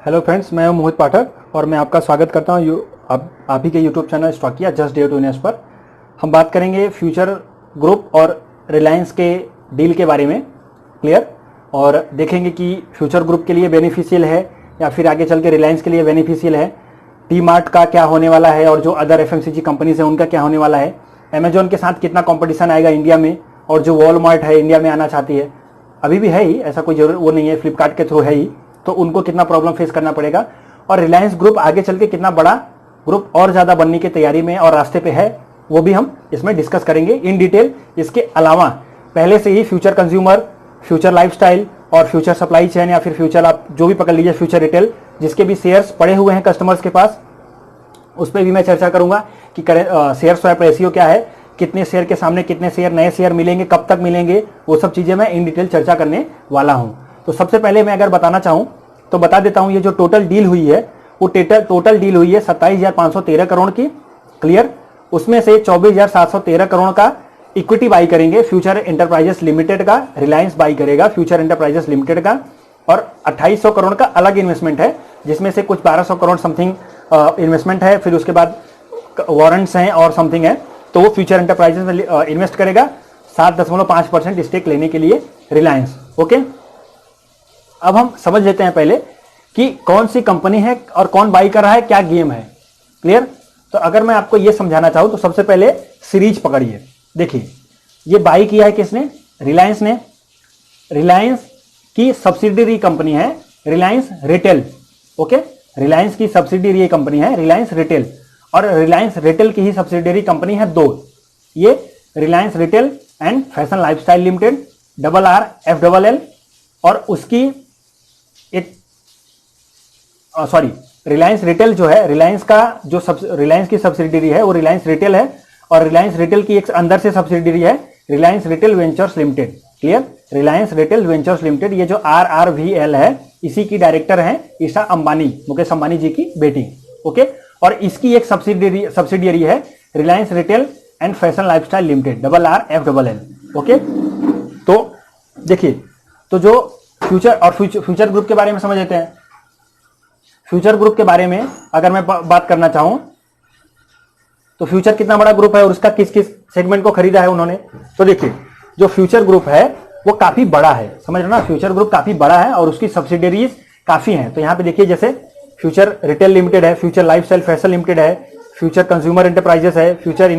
Hello friends, मैं हूं मोहित पाठक और मैं आपका स्वागत करता हूं आप ही के यूट्यूब चैनल स्टॉकिया जस्ट डे टू इन्वेस्ट पर। हम बात करेंगे फ्यूचर ग्रुप और रिलायंस के डील के बारे में क्लियर, और देखेंगे कि फ्यूचर ग्रुप के लिए बेनिफिशियल है या फिर आगे चल के रिलायंस के लिए बेनिफिशियल है। टी मार्ट का क्या होने वाला है और जो अदर FMCG कंपनीज है उनका क्या होने वाला है। अमेजोन के साथ कितना कॉम्पिटिशन आएगा इंडिया में, और जो वॉलमार्ट है इंडिया में आना चाहती है, अभी भी है ही, ऐसा कोई जरूर वो नहीं है, फ्लिपकार्ट के थ्रू है ही, तो उनको कितना प्रॉब्लम फेस करना पड़ेगा। और रिलायंस ग्रुप आगे चल के कितना बड़ा ग्रुप और ज्यादा बनने की तैयारी में और रास्ते पे है, वो भी हम इसमें डिस्कस करेंगे इन डिटेल। इसके अलावा पहले से ही फ्यूचर कंज्यूमर, फ्यूचर लाइफस्टाइल और फ्यूचर सप्लाई चेन या फिर फ्यूचर आप जो भी पकड़ लीजिए, फ्यूचर रिटेल, जिसके भी शेयर्स पड़े हुए हैं कस्टमर्स के पास, उस पर भी मैं चर्चा करूंगा कि शेयर स्वैप रेशियो क्या है, कितने शेयर के सामने कितने शेयर नए शेयर मिलेंगे, कब तक मिलेंगे, वो सब चीजें मैं इन डिटेल चर्चा करने वाला हूं। तो सबसे पहले मैं अगर बताना चाहूं तो बता देता हूं, ये जो टोटल डील हुई है वो टोटल डील हुई है 27,513 करोड़ की क्लियर। उसमें से 24,713 करोड़ का इक्विटी बाई करेंगे फ्यूचर एंटरप्राइजेस लिमिटेड का, रिलायंस बाई करेगा फ्यूचर एंटरप्राइजेस लिमिटेड का, और 2800 करोड़ का अलग इन्वेस्टमेंट है, जिसमें से कुछ 1200 करोड़ समथिंग इन्वेस्टमेंट है, फिर उसके बाद वारंट्स हैं और समथिंग है, तो वो फ्यूचर एंटरप्राइजेस में इन्वेस्ट करेगा 7.5% स्टेक लेने के लिए रिलायंस। ओके, अब हम समझ लेते हैं पहले कि कौन सी कंपनी है और कौन बाई कर रहा है, क्या गेम है क्लियर। तो अगर मैं आपको यह समझाना चाहूं तो सबसे पहले सीरीज पकड़िए। देखिए, ये बाई किया है किसने, रिलायंस ने। रिलायंस की सब्सिडियरी कंपनी है रिलायंस रिटेल। ओके, रिलायंस की सब्सिडियरी कंपनी है रिलायंस रिटेल, और रिलायंस रिटेल की ही सब्सिडियरी कंपनी है दो, ये Reliance retail and fashion lifestyle limited RRFLL, और उसकी एक रिलायंस रिटेल जो है, रिलायंस का जो रिलायंस की सब्सिडियरी है वो रिलायंस रिटेल है, और रिलायंस रिटेल की एक अंदर से सब्सिडियरी है Reliance retail ventures limited clear. Reliance retail ventures limited, ये जो RRVL है, इसी की डायरेक्टर है ईशा अंबानी, मुकेश अंबानी जी की बेटी। ओके, और इसकी एक सब्सिडियरी है Reliance retail and fashion lifestyle limited RRFLL। Okay, तो देखिए, तो जो फ्यूचर और फ्यूचर ग्रुप के बारे में समझ लेते हैं। फ्यूचर ग्रुप के बारे में अगर मैं बात करना चाहूं तो फ्यूचर कितना बड़ा ग्रुप है और उसका किस किस सेगमेंट को खरीदा है उन्होंने, तो देखिए, जो फ्यूचर ग्रुप है वो काफी बड़ा है, समझ रहे ना, फ्यूचर ग्रुप काफी बड़ा है और उसकी सब्सिडियरीज काफी हैं। तो यहां पे देखिए, जैसे फ्यूचर रिटेल लिमिटेड है, फ्यूचर लाइफस्टाइल फैशन लिमिटेड है, फ्यूचर कंज्यूमर एंटरप्राइजेस है, फ्यूचर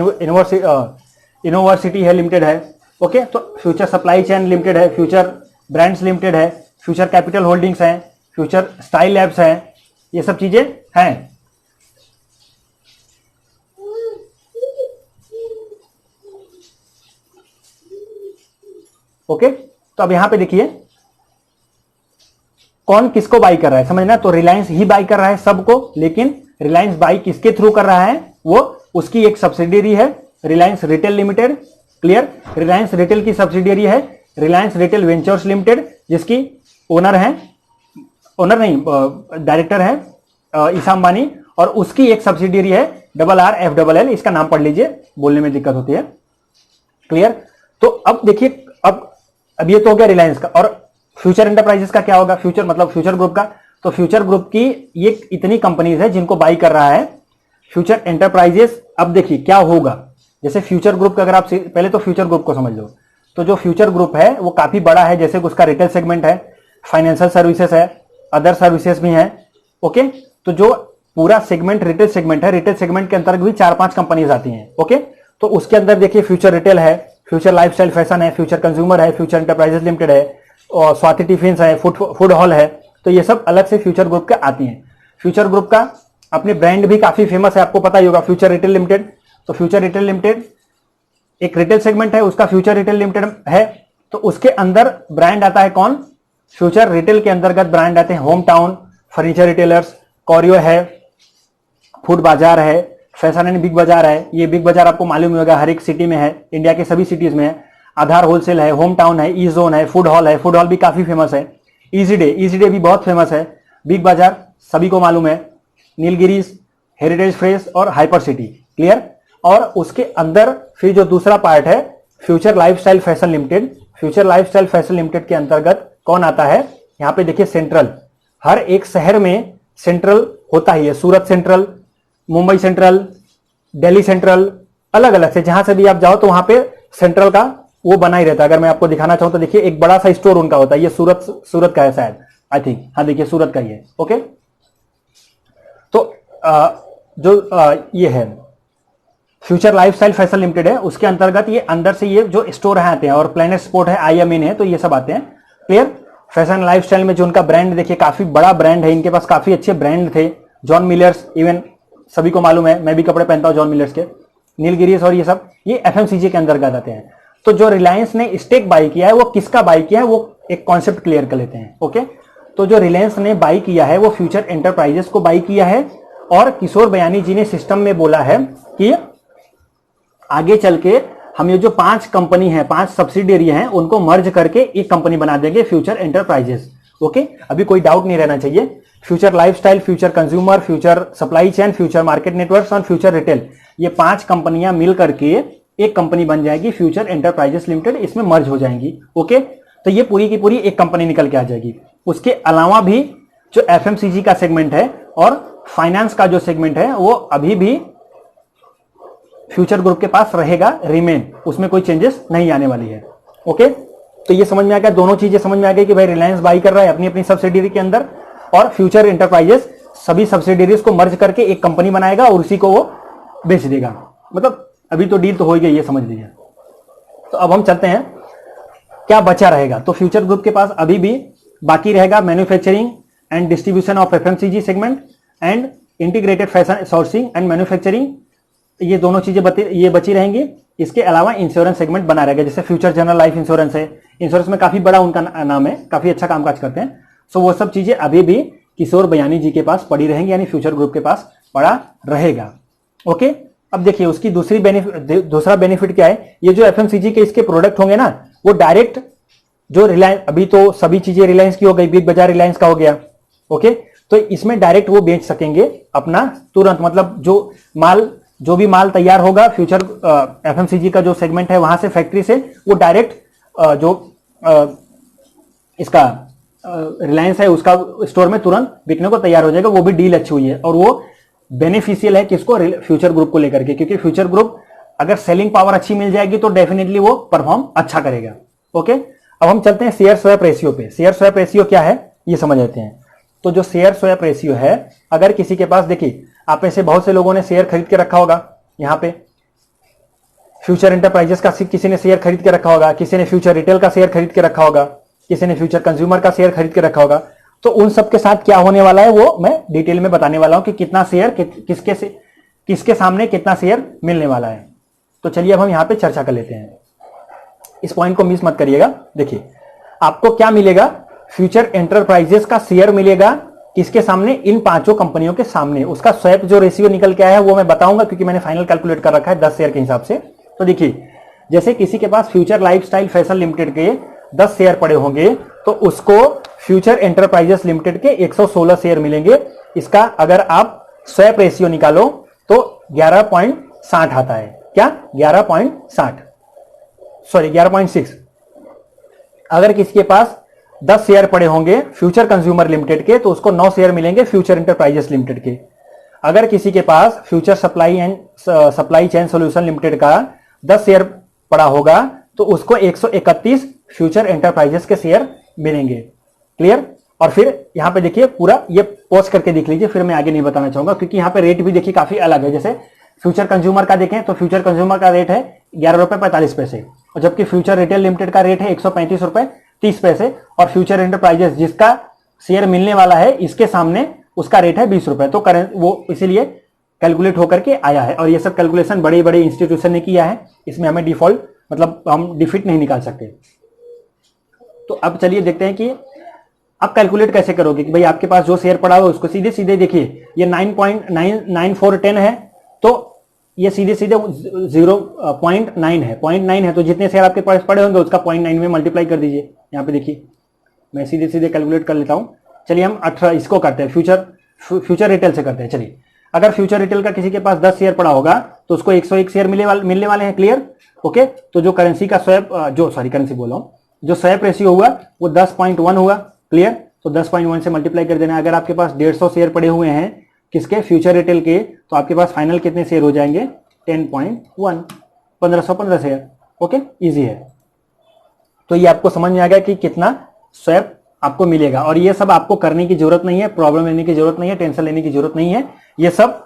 इनोवर्सिटी है लिमिटेड है। ओके, तो फ्यूचर सप्लाई चेन लिमिटेड है, फ्यूचर ब्रांड्स लिमिटेड है, फ्यूचर कैपिटल होल्डिंग्स हैं, फ्यूचर स्टाइल लैब्स हैं, ये सब चीजें हैं। ओके, तो अब यहां पे देखिए कौन किसको बाई कर रहा है, समझना। तो रिलायंस ही बाई कर रहा है सबको, लेकिन रिलायंस बाई किसके थ्रू कर रहा है, वो उसकी एक सब्सिडियरी है Reliance retail limited clear. Reliance retail की सब्सिडियरी है रिलायंस रिटेल वेंचर्स लिमिटेड, जिसकी डायरेक्टर है ईशा अंबानी, और उसकी एक सब्सिडियरी है RRFLL, इसका नाम पढ़ लीजिए, बोलने में दिक्कत होती है क्लियर। तो अब देखिए, अब ये तो हो गया रिलायंस का, और फ्यूचर एंटरप्राइजेस का क्या होगा, फ्यूचर मतलब फ्यूचर ग्रुप का। तो फ्यूचर ग्रुप की ये इतनी कंपनीज है जिनको बाई कर रहा है फ्यूचर एंटरप्राइजेस। अब देखिए क्या होगा, जैसे फ्यूचर ग्रुप का अगर आप पहले तो फ्यूचर ग्रुप को समझ लो, तो जो फ्यूचर ग्रुप है वो काफी बड़ा है, जैसे उसका रिटेल सेगमेंट है, फाइनेंशियल सर्विसेज है, अदर सर्विसेज भी है। ओके, तो जो पूरा सेगमेंट रिटेल सेगमेंट है, रिटेल सेगमेंट के अंतर्गत भी 4-5 कंपनीज आती हैं। ओके, तो उसके अंदर देखिए फ्यूचर रिटेल है, फ्यूचर लाइफस्टाइल फैशन है, फ्यूचर कंज्यूमर है, फ्यूचर एंटरप्राइजेस लिमिटेड है, और स्वाति टिफिन्स है, फूड हॉल है, तो ये सब अलग से फ्यूचर ग्रुप के आती हैं। फ्यूचर ग्रुप का अपने ब्रांड भी काफी फेमस है, आपको पता ही होगा, फ्यूचर रिटेल लिमिटेड। तो फ्यूचर रिटेल लिमिटेड एक रिटेल सेगमेंट है, उसका फ्यूचर रिटेल लिमिटेड है, तो उसके अंदर ब्रांड आता है कौन, फ्यूचर रिटेल के अंतर्गत ब्रांड आते हैं होम टाउन, फर्नीचर रिटेलर्स, कॉरियो है, फूड बाजार है, फैशन एंड बिग बाजार है। ये बिग बाजार आपको मालूम होगा हर एक सिटी में है, इंडिया के सभी सिटीज में है। आधार होलसेल है, होम टाउन है, ई जोन है, फूड हॉल है, फूड हॉल भी काफी फेमस है। इजी डे भी बहुत फेमस है। बिग बाजार सभी को मालूम है, नीलगिरीज, हेरिटेज फ्रेश और हाइपर सिटी क्लियर। और उसके अंदर फिर जो दूसरा पार्ट है future lifestyle fashion limited. Future lifestyle fashion limited के अंतर्गत कौन आता है, यहां पे देखिए सेंट्रल, हर एक शहर में सेंट्रल होता ही है, Surat central, Mumbai central, Delhi central, अलग अलग से जहां से भी आप जाओ तो वहां पे सेंट्रल का वो बना ही रहता है। अगर मैं आपको दिखाना चाहूं तो देखिए एक बड़ा सा स्टोर उनका होता है, ये सूरत का है शायद, आई थिंक, हाँ देखिए सूरत का ही है। ओके, तो ये है फ्यूचर लाइफस्टाइल फैशन लिमिटेड है, उसके अंतर्गत ये अंदर से ये जो स्टोर है आते हैं, और प्लेनेट स्पोर्ट है, IMIN है, तो ये सब आते हैं। क्लियर। फैशन लाइफस्टाइल में जो उनका ब्रांड देखिए काफी बड़ा ब्रांड है, इनके पास काफी अच्छे ब्रांड थे, जॉन मिलर्स, इवन सभी को मालूम है, मैं भी कपड़े पहनता हूं जॉन मिलर्स के, नीलगिरीस, और ये सब ये FMCG के अंतर्गत आते हैं। तो जो रिलायंस ने स्टेक बाई किया है वो किसका बाई किया है, वो एक कॉन्सेप्ट क्लियर कर लेते हैं। ओके, तो जो रिलायंस ने बाई किया है वो फ्यूचर एंटरप्राइजेस को बाई किया है, और किशोर बयानी जी ने सिस्टम में बोला है कि आगे चल के हम ये जो 5 कंपनी है, 5 सब्सिडियरी हैं, उनको मर्ज करके एक कंपनी बना देंगे, फ्यूचर एंटरप्राइजेस। ओके, अभी कोई डाउट नहीं रहना चाहिए। Future lifestyle, future consumer, future supply chain, future market network और फ्यूचर रिटेल, ये 5 कंपनियां मिल करके एक कंपनी बन जाएगी, फ्यूचर एंटरप्राइजेस लिमिटेड, इसमें मर्ज हो जाएंगी। ओके, तो ये पूरी की पूरी एक कंपनी निकल के आ जाएगी। उसके अलावा भी जो FMCG का सेगमेंट है और फाइनेंस का जो सेगमेंट है वो अभी भी फ्यूचर ग्रुप के पास रहेगा, रिमेन, उसमें कोई चेंजेस नहीं आने वाली है। ओके, तो ये समझ में आ गया, दोनों चीजें समझ में आ गई कि भाई रिलायंस बाई कर रहा है अपनी अपनी सब्सिडियरी के अंदर, और फ्यूचर एंटरप्राइजेस सभी सब्सिडियरीज को मर्ज करके एक कंपनी बनाएगा और उसी को वो बेच देगा। मतलब अभी तो डील तो हो ही गई, ये समझ लीजिए। तो अब हम चलते हैं क्या बचा रहेगा। तो फ्यूचर ग्रुप के पास अभी भी बाकी रहेगा manufacturing and distribution of FMCG segment and integrated fashion sourcing and manufacturing, ये दोनों चीजें ये बची रहेंगी। इसके अलावा इंश्योरेंस सेगमेंट बना रहेगा, जैसे फ्यूचर जनरल लाइफ इंश्योरेंस है, इंश्योरेंस में काफी बड़ा उनका नाम है, काफी अच्छा कामकाज करते हैं। सो वो सब चीजें अभी भी किशोर बयानी जी के पास पड़ी रहेंगी, यानी फ्यूचर ग्रुप के पास पड़ा रहेगा। ओके, अब देखिए उसकी दूसरा बेनिफिट क्या है, ये जो FMCG के इसके प्रोडक्ट होंगे ना, वो डायरेक्ट जो रिलायंस, अभी तो सभी चीजें रिलायंस की हो गई, बिग बाजार रिलायंस का हो गया। ओके, तो इसमें डायरेक्ट वो बेच सकेंगे अपना तुरंत, मतलब जो भी माल तैयार होगा फ्यूचर FMCG का जो सेगमेंट है वहां से, फैक्ट्री से, वो डायरेक्ट इसका रिलायंस है उसका स्टोर में तुरंत बिकने को तैयार हो जाएगा। वो भी डील अच्छी हुई है, और वो बेनिफिशियल है किसको, फ्यूचर ग्रुप को लेकर के, क्योंकि फ्यूचर ग्रुप अगर सेलिंग पावर अच्छी मिल जाएगी तो डेफिनेटली वो परफॉर्म अच्छा करेगा। ओके, अब हम चलते हैं शेयर स्वैप रेशियो पे। शेयर स्वैप रेशियो क्या है ये समझ लेते हैं। तो जो शेयर स्वैप रेशियो है, अगर किसी के पास, देखिए आप में से बहुत से लोगों ने शेयर खरीद के रखा होगा, यहां पे फ्यूचर एंटरप्राइजेस का किसी ने शेयर खरीद के रखा होगा, किसी ने फ्यूचर रिटेल का शेयर खरीद के रखा होगा, किसी ने फ्यूचर कंज्यूमर का शेयर खरीद के रखा होगा। तो उन सब के साथ क्या होने वाला है वो मैं डिटेल में बताने वाला हूं कि कितना शेयर किसके सामने कितना शेयर मिलने वाला है। तो चलिए अब हम यहां पे चर्चा कर लेते हैं, इस पॉइंट को मिस मत करिएगा। देखिए आपको क्या मिलेगा, फ्यूचर एंटरप्राइजेस का शेयर मिलेगा किसके सामने, इन 5 कंपनियों के सामने। उसका स्वैप जो रेशियो निकल के आया है वो मैं बताऊंगा, क्योंकि मैंने फाइनल कैलकुलेट कर रखा है 10 शेयर के हिसाब से। तो देखिए जैसे किसी के पास फ्यूचर लाइफस्टाइल फैशन लिमिटेड के 10 शेयर पड़े होंगे, तो उसको फ्यूचर एंटरप्राइजेस लिमिटेड के 116 शेयर मिलेंगे। इसका अगर आप स्वैप रेशियो निकालो तो 11.60 आता है। क्या 11.60, सॉरी 11.6। अगर किसी के पास 10 शेयर पड़े होंगे फ्यूचर कंज्यूमर लिमिटेड के, तो उसको 9 शेयर मिलेंगे फ्यूचर एंटरप्राइजेस लिमिटेड के। अगर किसी के पास future supply chain solution limited का 10 शेयर पड़ा होगा, तो उसको 131 फ्यूचर एंटरप्राइजेस के शेयर मिलेंगे। क्लियर। और फिर यहां पे देखिए पूरा ये पॉज करके देख लीजिए, फिर मैं आगे नहीं बताना चाहूंगा, क्योंकि यहां पे रेट भी देखिए काफी अलग है। जैसे फ्यूचर कंज्यूमर का देखें तो फ्यूचर कंज्यूमर का रेट है 11.45 रुपए, और जबकि फ्यूचर रिटेल लिमिटेड का रेट है 135.30 और फ्यूचर एंटरप्राइजेस जिसका शेयर मिलने वाला है इसके सामने उसका रेट है 20 रुपए। तो करेंट वो इसीलिए कैलकुलेट होकर के आया है, और ये सब कैलकुलेशन बड़े बड़े इंस्टीट्यूशन ने किया है, इसमें हमें डिफॉल्ट मतलब हम डिफिट नहीं निकाल सकते। तो अब चलिए देखते हैं कि अब कैलकुलेट कैसे करोगे कि भाई आपके पास जो शेयर पड़ा हुआ उसको सीधे सीधे देखिए, ये 9.9410 है, तो ये सीधे सीधे 0.9 है, 0.9 है, तो जितने शेयर आपके पास पड़े होंगे उसका 0.9 में मल्टीप्लाई कर दीजिए। यहाँ पे देखिए मैं सीधे सीधे कैलकुलेट कर लेता हूँ। चलिए हम 18 इसको करते हैं, फ्यूचर रिटेल से करते हैं। चलिए अगर फ्यूचर रिटेल का किसी के पास 10 शेयर पड़ा होगा तो उसको 101 शेयर मिलने वाले हैं। क्लियर। ओके, तो जो करेंसी का स्वैप करेंसी बोल रहा हूं, जो स्वैप रेशियो हुआ वो 10.1 हुआ। क्लियर। तो 10.1 से मल्टीप्लाई कर देना। अगर आपके पास 150 शेयर पड़े हुए हैं किसके, फ्यूचर रिटेल के, तो आपके पास फाइनल कितने शेयर हो जाएंगे, 10.1, 1515 शेयर। ओके, इजी है। तो ये आपको समझ में आ गया कि कितना स्वैप आपको मिलेगा। और ये सब आपको करने की जरूरत नहीं है, प्रॉब्लम लेने की जरूरत नहीं है, टेंशन लेने की जरूरत नहीं है। ये सब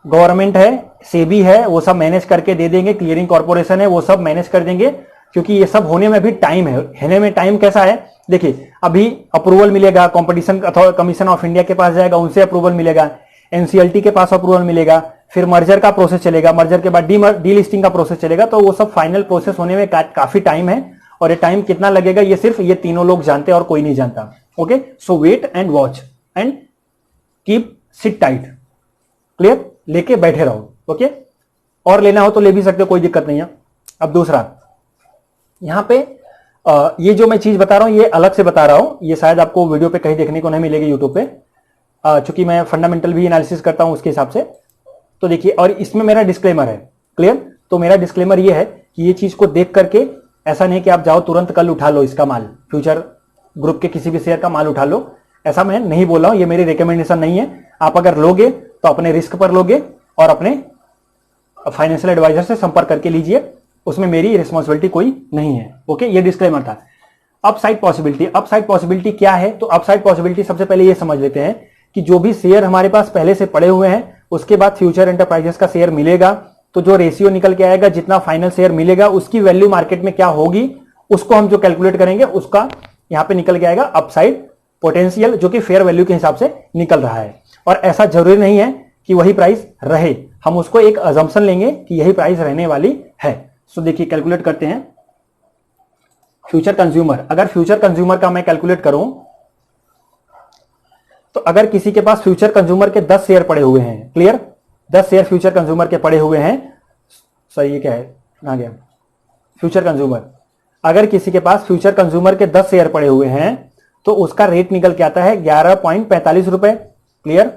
गवर्नमेंट है, सेबी है, वो सब मैनेज करके दे देंगे, क्लियरिंग कॉर्पोरेशन है, वो सब मैनेज कर देंगे। क्योंकि ये सब होने में भी टाइम है। होने में टाइम कैसा है, देखिए अभी अप्रूवल मिलेगा, कंपटीशन कमीशन ऑफ इंडिया के पास जाएगा, उनसे अप्रूवल मिलेगा, एनसीएलटी के पास अप्रूवल मिलेगा, फिर मर्जर का प्रोसेस चलेगा, मर्जर के बाद डी लिस्टिंग का प्रोसेस चलेगा। तो वो सब फाइनल प्रोसेस होने में काफी टाइम है। और ये टाइम कितना लगेगा ये सिर्फ ये तीनों लोग जानते हैं और कोई नहीं जानता। Okay, so wait and watch and keep sit tight. Clear, लेके बैठे रहो। ओके, और लेना हो तो ले भी सकते हो, कोई दिक्कत नहीं है। अब दूसरा, यहां पे ये जो मैं चीज बता रहा हूं ये अलग से बता रहा हूं, ये शायद आपको वीडियो पे कहीं देखने को नहीं मिलेगी यूट्यूब पे, चूंकि मैं फंडामेंटल भी एनालिसिस करता हूं उसके हिसाब से। तो देखिए, और इसमें मेरा डिस्क्लेमर है। क्लियर, तो मेरा डिस्क्लेमर ये है कि ये चीज को देख करके ऐसा नहीं कि आप जाओ तुरंत कल उठा लो इसका माल, फ्यूचर ग्रुप के किसी भी शेयर का माल उठा लो, ऐसा मैं नहीं बोल रहा हूं, ये मेरी रिकमेंडेशन नहीं है। आप अगर लोगे तो अपने रिस्क पर लोगे और अपने फाइनेंशियल एडवाइजर से संपर्क करके लीजिए, उसमें मेरी रिस्पॉन्सिबिलिटी कोई नहीं है। ओके, ये डिस्क्लेमर था। अपसाइड पॉसिबिलिटी, अपसाइड पॉसिबिलिटी क्या है, तो अपसाइड पॉसिबिलिटी सबसे पहले ये समझ लेते हैं कि जो भी शेयर हमारे पास पहले से पड़े हुए हैं उसके बाद फ्यूचर एंटरप्राइजेस का शेयर मिलेगा, तो जो रेशियो निकल के आएगा, जितना फाइनल शेयर मिलेगा उसकी वैल्यू मार्केट में क्या होगी, उसको हम जो कैलकुलेट करेंगे उसका यहां पे निकल के आएगा अपसाइड पोटेंशियल, जो कि फेयर वैल्यू के हिसाब से निकल रहा है। और ऐसा जरूरी नहीं है कि वही प्राइस रहे, हम उसको एक अजम्पशन लेंगे कि यही प्राइस रहने वाली है। सो देखिए, कैलकुलेट करते हैं फ्यूचर कंज्यूमर। अगर फ्यूचर कंज्यूमर का मैं कैलकुलेट करूं तो अगर किसी के पास फ्यूचर कंज्यूमर के 10 शेयर पड़े हुए हैं, क्लियर, 10 शेयर फ्यूचर कंज्यूमर के पड़े हुए हैं, सही ये क्या है, कहां गया फ्यूचर कंज्यूमर, अगर किसी के पास फ्यूचर कंज्यूमर के 10 शेयर पड़े हुए हैं तो उसका रेट निकल के आता है 11.45 रुपए। क्लियर,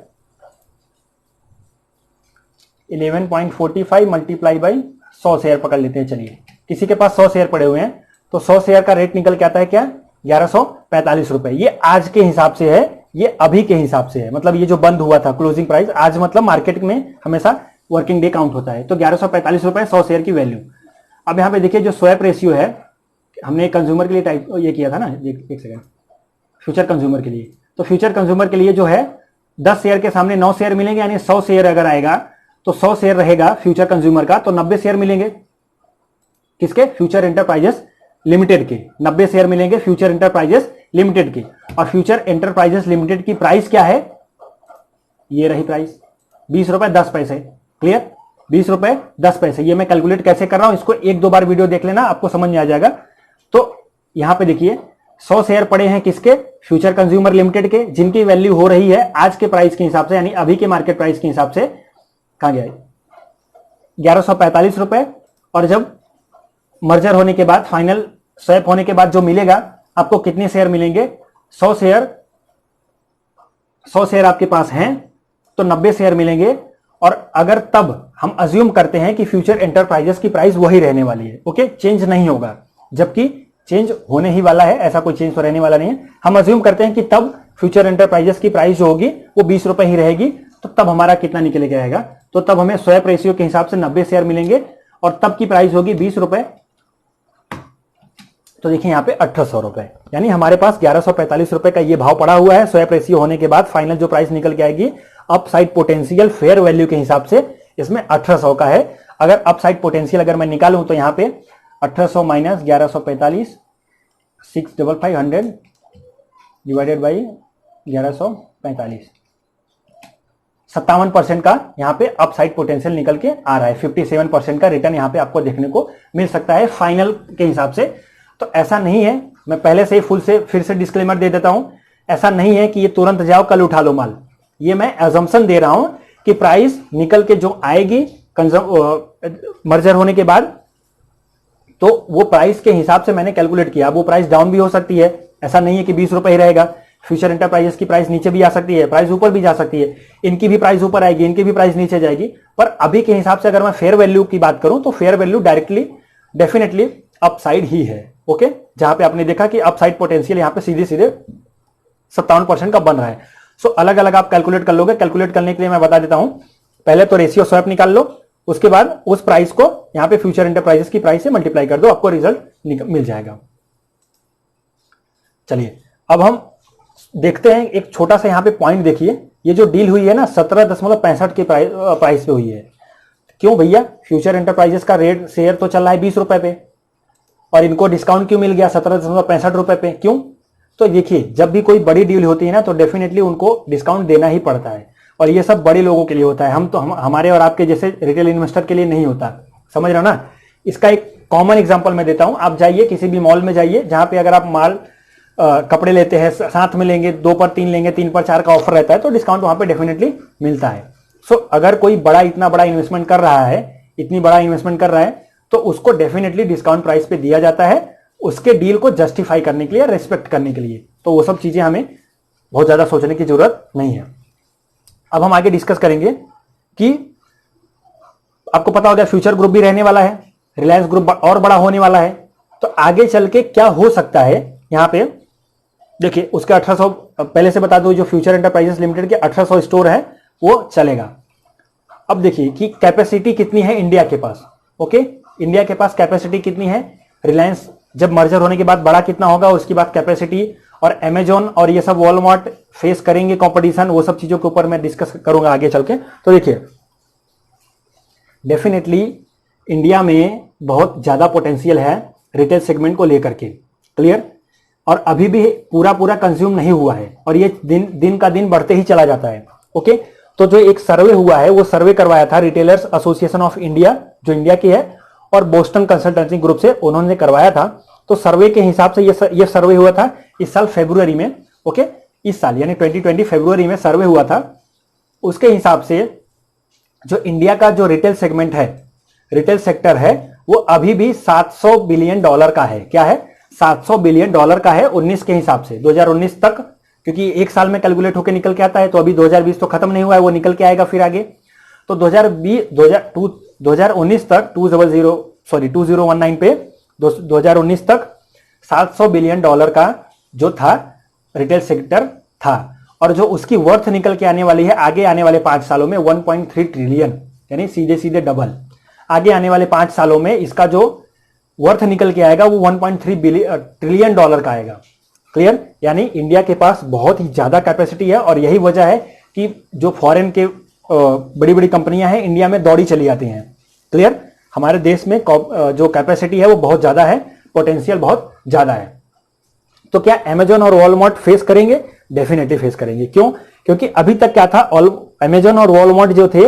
11.45 मल्टीप्लाई बाई 100 शेयर पकड़ लेते हैं। चलिए, किसी के पास 100 शेयर पड़े हुए हैं तो 100 शेयर का रेट निकल के आता है क्या, 1145 रुपए। ये आज के हिसाब से है, ये अभी के हिसाब से है, मतलब ये जो बंद हुआ था क्लोजिंग प्राइस, आज मतलब मार्केट में हमेशा वर्किंग डे काउंट होता है। तो 1145 रुपए 100 शेयर की वैल्यू। अब यहां पे देखिए जो स्वैप रेशियो है, हमने कंज्यूमर के लिए टाइप ये किया था ना, एक सेकंड, फ्यूचर कंज्यूमर के लिए, तो फ्यूचर कंज्यूमर के लिए जो है 10 शेयर के सामने 9 शेयर मिलेंगे, यानी 100 शेयर अगर आएगा तो 100 शेयर रहेगा फ्यूचर कंज्यूमर का, तो 90 शेयर मिलेंगे किसके, फ्यूचर एंटरप्राइजेस लिमिटेड के। 90 शेयर मिलेंगे फ्यूचर एंटरप्राइजेस लिमिटेड के। और फ्यूचर एंटरप्राइजेस लिमिटेड की प्राइस क्या है, ये रही प्राइस, 20 रुपए 10 पैसे। क्लियर, 20 रुपए 10 पैसे। ये मैं कैलकुलेट कैसे कर रहा हूं, इसको 1-2 बार वीडियो देख लेना, आपको समझ में आ जाएगा। तो यहां पे देखिए 100 शेयर पड़े हैं किसके, फ्यूचर कंज्यूमर लिमिटेड के, जिनकी वैल्यू हो रही है आज के प्राइस के हिसाब से, यानी अभी के मार्केट प्राइस के हिसाब से, कहां गया, 1145 रुपए। और जब मर्जर होने के बाद, फाइनल स्वैप होने के बाद जो मिलेगा आपको, कितने शेयर मिलेंगे, 100 शेयर आपके पास हैं तो 90 शेयर मिलेंगे। और अगर तब हम अज्यूम करते हैं कि फ्यूचर एंटरप्राइजेस की प्राइस वही रहने वाली है, ओके, चेंज नहीं होगा, जबकि चेंज होने ही वाला है, ऐसा कोई चेंज तो रहने वाला नहीं है। हम अज्यूम करते हैं कि तब फ्यूचर एंटरप्राइजेस की प्राइस जो होगी वो 20 रुपए ही रहेगी, तो तब हमारा कितना निकल के आएगा, तो तब हमें स्वैप रेशियो के हिसाब से 90 शेयर मिलेंगे और तब की प्राइस होगी 20 रुपए। तो देखिए यहां पे 1800 रुपए, यानी हमारे पास 1145 रुपए का ये भाव पड़ा हुआ है। स्वैप रेशियो होने के बाद फाइनल जो प्राइस निकल के आएगी अपसाइड पोटेंशियल फेयर वैल्यू के हिसाब से, इसमें 1800 का है। अगर अपसाइड पोटेंशियल अगर मैं निकालूं तो यहां पे 1800 माइनस 1145, 655 डिवाइडेड बाई 1145, 57% का यहाँ पे अपसाइड पोटेंशियल निकल के आ रहा है। 57% का रिटर्न यहाँ पे आपको देखने को मिल सकता है फाइनल के हिसाब से। तो ऐसा नहीं है, मैं पहले से ही फिर से डिस्क्लेमर दे देता हूं, ऐसा नहीं है कि ये तुरंत जाओ कल उठा लो माल। ये मैं एजम्पशन दे रहा हूं कि प्राइस निकल के जो आएगी मर्जर होने के बाद, तो वो प्राइस के हिसाब से मैंने कैलकुलेट किया। वो प्राइस डाउन भी हो सकती है, ऐसा नहीं है कि 20 रुपए ही रहेगा। फ्यूचर एंटरप्राइजेस की प्राइस नीचे भी आ सकती है, प्राइस ऊपर भी जा सकती है, इनकी भी प्राइस ऊपर आएगी, इनकी भी प्राइस नीचे जाएगी। पर अभी के हिसाब से अगर मैं फेयर वैल्यू की बात करूं तो fair value directly definitely upside ही है। ओके, जहां पे आपने देखा कि अपसाइड पोटेंशियल यहां पे सीधे सीधे 57% का बन रहा है। सो अलग अलग आप कैलकुलेट कर लोगे। कैलकुलेट करने के लिए मैं बता देता हूं, पहले तो रेशियो स्वैप निकाल लो, उसके बाद उस प्राइस को यहां पे फ्यूचर एंटरप्राइजेस की प्राइस से मल्टीप्लाई कर दो, आपको रिजल्ट मिल जाएगा। चलिए अब हम देखते हैं एक छोटा सा यहां पे पॉइंट देखिए, ये जो डील हुई है ना 17.65 के प्राइस पे हुई है। क्यों भैया, फ्यूचर एंटरप्राइजेस का रेट शेयर तो चल रहा है 20 रुपए पे और इनको डिस्काउंट क्यों मिल गया 17.65 रुपए पे, क्यों? तो देखिए जब भी कोई बड़ी डील होती है ना तो डेफिनेटली उनको डिस्काउंट देना ही पड़ता है और ये सब बड़े लोगों के लिए होता है, हमारे और आपके जैसे रिटेल इन्वेस्टर के लिए नहीं होता, समझ रहे हो ना। इसका एक कॉमन एग्जांपल मैं देता हूं, आप जाइए किसी भी मॉल में जाइए जहां पे अगर आप माल कपड़े लेते हैं, साथ में लेंगे, 2 पर 3 लेंगे, 3 पर 4 का ऑफर रहता है तो डिस्काउंट वहां पे डेफिनेटली मिलता है। सो अगर कोई इतना बड़ा इन्वेस्टमेंट कर रहा है, इतनी बड़ा इन्वेस्टमेंट कर रहा है तो उसको डेफिनेटली डिस्काउंट प्राइस पे दिया जाता है, उसके डील को जस्टिफाई करने के लिए, रेस्पेक्ट करने के लिए। तो वो सब चीजें हमें बहुत ज्यादा सोचने की जरूरत नहीं है। अब हम आगे डिस्कस करेंगे कि आपको पता होगा फ्यूचर ग्रुप भी रहने वाला है, रिलायंस ग्रुप और बड़ा होने वाला है, तो आगे चल के क्या हो सकता है यहां पे देखिए। उसके 1800 पहले से बता दो, जो फ्यूचर एंटरप्राइजेस लिमिटेड के 1800 स्टोर है वो चलेगा। अब देखिए कि कैपेसिटी कितनी है इंडिया के पास। ओके, इंडिया के पास कैपेसिटी कितनी है, रिलायंस जब मर्जर होने के बाद बड़ा कितना होगा, उसकी बात कैपेसिटी, और अमेजॉन और ये सब वॉलमार्ट फेस करेंगे कंपटीशन, वो सब चीजों के ऊपर मैं डिस्कस करूंगा आगे चल के। तो देखिए डेफिनेटली इंडिया में बहुत ज्यादा पोटेंशियल है रिटेल सेगमेंट को लेकर के, क्लियर। और अभी भी पूरा कंज्यूम नहीं हुआ है और ये दिन का दिन बढ़ते ही चला जाता है। ओके, तो जो एक सर्वे हुआ है वो सर्वे करवाया था रिटेलर्स एसोसिएशन ऑफ इंडिया, जो इंडिया की है, और बोस्टन कंसल्टेंसी ग्रुप से उन्होंने करवाया था। तो सर्वे के हिसाब से ये सर्वे हुआ था इस साल फरवरी में। ओके, इस साल यानी 2020 फरवरी में सर्वे हुआ था। उसके हिसाब से जो इंडिया का जो रिटेल सेगमेंट है, रिटेल सेक्टर है, वो अभी भी $700 बिलियन का है। क्या है, $700 बिलियन का है 19 के हिसाब से, 2019 तक, क्योंकि एक साल में कैलकुलेट होकर निकल के आता है। तो अभी 2020 तो खत्म नहीं हुआ है, वो निकल के आएगा फिर आगे। तो 2019 तक 2019 पे 2019 तक $700 बिलियन का जो था रिटेल सेक्टर था, और जो उसकी वर्थ निकल के आने वाली है आगे आने वाले 5 सालों में 1.3 ट्रिलियन, यानी सीधे डबल। आगे आने वाले 5 सालों में इसका जो वर्थ निकल के आएगा वो 1.3 ट्रिलियन का आएगा, क्लियर। यानी इंडिया के पास बहुत ही ज्यादा कैपेसिटी है और यही वजह है कि जो फॉरेन के बड़ी बड़ी कंपनियां हैं इंडिया में दौड़ी चली आती हैं, क्लियर। हमारे देश में जो कैपेसिटी है वो बहुत ज्यादा है, पोटेंशियल बहुत ज्यादा है। तो क्या अमेजॉन और वॉलमार्ट फेस करेंगे? डेफिनेटली फेस करेंगे। क्यों? क्योंकि अभी तक क्या था, अमेजॉन और वॉलमार्ट जो थे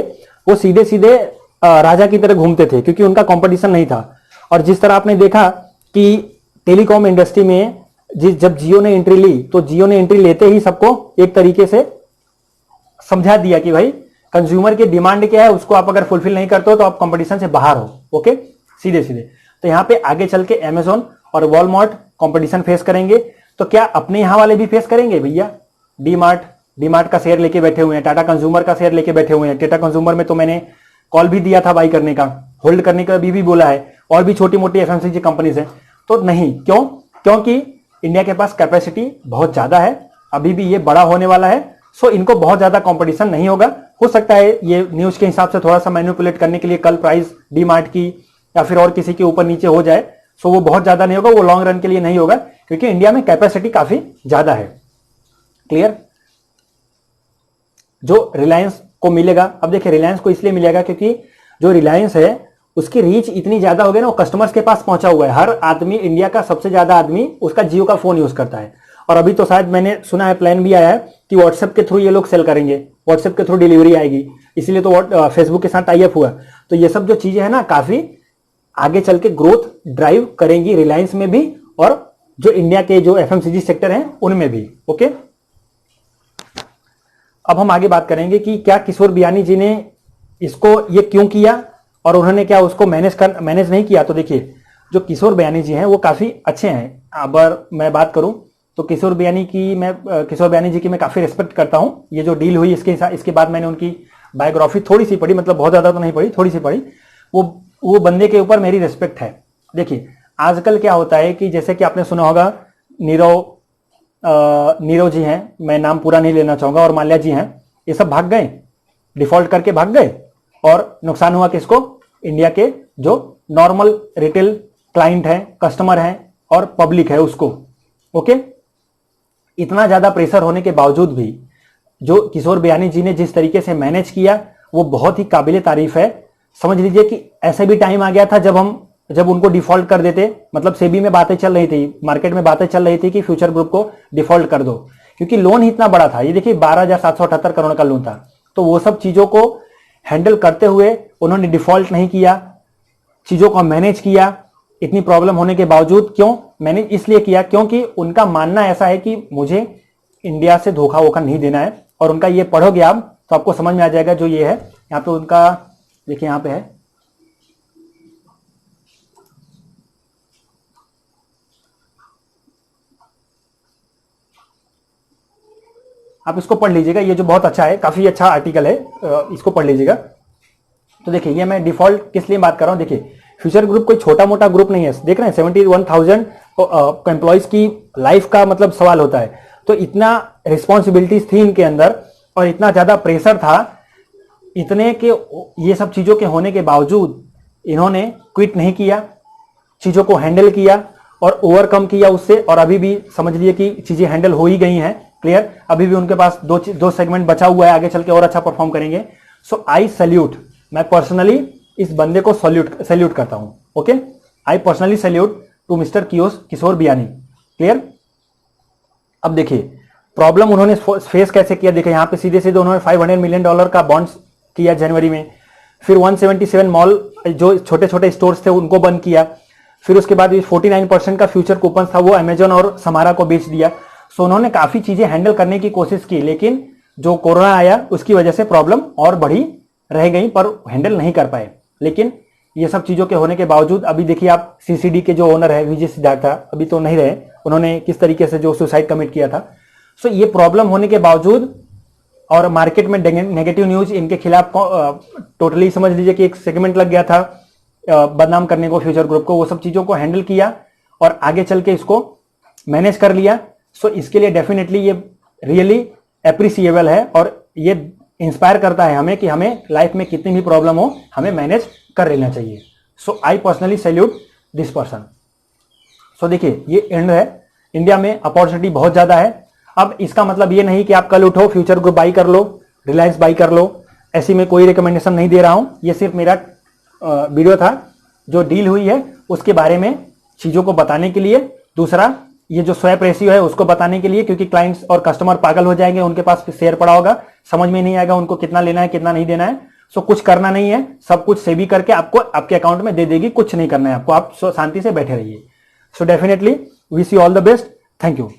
वो सीधे सीधे राजा की तरह घूमते थे, क्योंकि उनका कंपटीशन नहीं था। और जिस तरह आपने देखा कि टेलीकॉम इंडस्ट्री में जब जियो ने एंट्री ली, तो जियो ने एंट्री लेते ही सबको एक तरीके से समझा दिया कि भाई कंज्यूमर की डिमांड क्या है, उसको आप अगर फुलफिल नहीं करते हो तो आप कंपटीशन से बाहर हो। ओके, सीधे सीधे। तो यहां पे आगे चल के अमेजॉन और वॉलमार्ट कंपटीशन फेस करेंगे। तो क्या अपने यहां वाले भी फेस करेंगे? भैया डीमार्ट का शेयर लेके बैठे हुए हैं, टाटा कंज्यूमर का शेयर लेके बैठे हुए हैं। टाटा कंज्यूमर में तो मैंने कॉल भी दिया था बाई करने का, होल्ड करने का भी बोला है, और भी छोटी मोटी एफएमसीजी कंपनीज है। तो नहीं, क्यों? क्योंकि इंडिया के पास कैपेसिटी बहुत ज्यादा है, अभी भी ये बड़ा होने वाला है। सो इनको बहुत ज्यादा कंपटीशन नहीं होगा। हो सकता है ये न्यूज के हिसाब से थोड़ा सा मैनिपुलेट करने के लिए कल प्राइस डीमार्ट की या फिर और किसी के ऊपर नीचे हो जाए, सो वो बहुत ज्यादा नहीं होगा, वो लॉन्ग रन के लिए नहीं होगा, क्योंकि इंडिया में कैपेसिटी काफी ज्यादा है, क्लियर। जो रिलायंस को मिलेगा, अब देखिए रिलायंस को इसलिए मिलेगा क्योंकि जो रिलायंस है उसकी रीच इतनी ज्यादा हो गई ना, वो कस्टमर्स के पास पहुंचा हुआ है। हर आदमी, इंडिया का सबसे ज्यादा आदमी उसका जियो का फोन यूज करता है। और अभी तो शायद मैंने सुना है, प्लान भी आया है कि व्हाट्सएप के थ्रू ये लोग सेल करेंगे, व्हाट्सएप के थ्रू डिलीवरी आएगी, इसीलिए तो फेसबुक के साथ टाई अप हुआ। तो ये सब जो चीजें है ना, काफी आगे चल के ग्रोथ ड्राइव करेंगी रिलायंस में भी, और जो इंडिया के जो एफएमसीजी सेक्टर हैं उनमें भी। ओके, अब हम आगे बात करेंगे कि क्या किशोर बियानी जी ने इसको ये क्यों किया और उन्होंने क्या उसको मैनेज नहीं किया। तो देखिए जो किशोर बियानी जी हैं वो काफी अच्छे हैं। अगर मैं बात करूं तो किशोर बियानी जी की मैं काफी रिस्पेक्ट करता हूं। ये जो डील हुई इसके बाद मैंने उनकी बायोग्राफी थोड़ी सी पढ़ी, मतलब बहुत ज्यादा तो नहीं पढ़ी, थोड़ी सी पढ़ी। वो बंदे के ऊपर मेरी रिस्पेक्ट है। देखिए आजकल क्या होता है कि जैसे कि आपने सुना होगा नीरव नीरव जी हैं, मैं नाम पूरा नहीं लेना चाहूंगा, और माल्या जी हैं, ये सब भाग गए, डिफॉल्ट करके भाग गए, और नुकसान हुआ किसको? इंडिया के जो नॉर्मल रिटेल क्लाइंट हैं, कस्टमर हैं और पब्लिक है उसको। ओके, इतना ज्यादा प्रेशर होने के बावजूद भी जो किशोर बियानी जी ने जिस तरीके से मैनेज किया वो बहुत ही काबिले तारीफ है। समझ लीजिए कि ऐसे भी टाइम आ गया था जब उनको डिफॉल्ट कर देते, मतलब सेबी में बातें चल रही थी, मार्केट में बातें चल रही थी कि फ्यूचर ग्रुप को डिफॉल्ट कर दो, क्योंकि लोन ही इतना बड़ा था। ये देखिए 12,778 करोड़ का लोन था। तो वो सब चीजों को हैंडल करते हुए उन्होंने डिफॉल्ट नहीं किया, चीजों को मैनेज किया इतनी प्रॉब्लम होने के बावजूद। क्यों मैनेज? इसलिए किया क्योंकि उनका मानना ऐसा है कि मुझे इंडिया से धोखा वोखा नहीं देना है। और उनका ये पढ़ोगे आप तो आपको समझ में आ जाएगा। जो ये है यहाँ पे उनका, देखिए यहाँ पे है, आप इसको पढ़ लीजिएगा, ये जो बहुत अच्छा है, काफी अच्छा आर्टिकल है, इसको पढ़ लीजिएगा। तो देखिए ये मैं डिफॉल्ट किस लिए बात कर रहा हूं, देखिए फ्यूचर ग्रुप कोई छोटा मोटा ग्रुप नहीं है, देख रहे हैं 71,000 एम्प्लॉयज की लाइफ का मतलब सवाल होता है। तो इतना रिस्पॉन्सिबिलिटीज थी इनके अंदर और इतना ज्यादा प्रेशर था, इतने के ये सब चीजों के होने के बावजूद इन्होंने क्विट नहीं किया, चीजों को हैंडल किया और ओवरकम किया उससे। और अभी भी समझ लिए कि चीजें हैंडल हो ही गई हैं, क्लियर। अभी भी उनके पास दो सेगमेंट बचा हुआ है, आगे चल के और अच्छा परफॉर्म करेंगे। सो आई सैल्यूट, मैं पर्सनली इस बंदे को सैल्यूट करता हूं। Okay, I personally salute to mister Kishore Biyani, clear. अब देखिए प्रॉब्लम उन्होंने फेस कैसे किया, देखिए यहां पे सीधे सीधे उन्होंने $500 मिलियन का बॉन्ड्स किया जनवरी में। फिर 177 मॉल जो छोटे छोटे स्टोर्स थे उनको बंद किया। फिर उसके बाद 49% का फ्यूचर कूपन था वो अमेजन और समारा को बेच दिया। सो उन्होंने काफी चीजें हैंडल करने की कोशिश की, लेकिन जो कोरोना आया उसकी वजह से प्रॉब्लम और बढ़ी रह गई, पर हैंडल नहीं कर पाए। लेकिन ये सब चीजों के होने के बावजूद अभी देखिए आप सीसीडी के जो ओनर है विजय सिद्धार्थ, अभी तो नहीं रहे, उन्होंने किस तरीके से जो सुसाइड कमिट किया था। सो ये प्रॉब्लम होने के बावजूद और मार्केट में नेगेटिव न्यूज इनके खिलाफ टोटली समझ लीजिए कि एक सेगमेंट लग गया था बदनाम करने को फ्यूचर ग्रुप को, वो सब चीजों को हैंडल किया और आगे चल के इसको मैनेज कर लिया। सो इसके लिए डेफिनेटली ये रियली एप्रिसिएबल है और ये इंस्पायर करता है हमें कि हमें लाइफ में कितनी भी प्रॉब्लम हो हमें मैनेज कर लेना चाहिए। So I personally salute this person. So देखिए ये एंड है, इंडिया में अपॉर्चुनिटी बहुत ज्यादा है। अब इसका मतलब ये नहीं कि आप कल उठो फ्यूचर ग्रुप बाई कर लो, रिलायंस बाई कर लो, ऐसी में कोई रिकमेंडेशन नहीं दे रहा हूं। ये सिर्फ मेरा वीडियो था, जो डील हुई है उसके बारे में चीजों को बताने के लिए। दूसरा ये जो स्वैप रेशियो है उसको बताने के लिए, क्योंकि क्लाइंट्स और कस्टमर पागल हो जाएंगे, उनके पास शेयर पड़ा होगा, समझ में नहीं आएगा उनको कितना लेना है कितना नहीं देना है। सो कुछ करना नहीं है, सब कुछ सेबी करके आपको आपके अकाउंट में दे देगी, कुछ नहीं करना है आपको, आप शांति से बैठे रहिए। So definitely wish you all the best, thank you.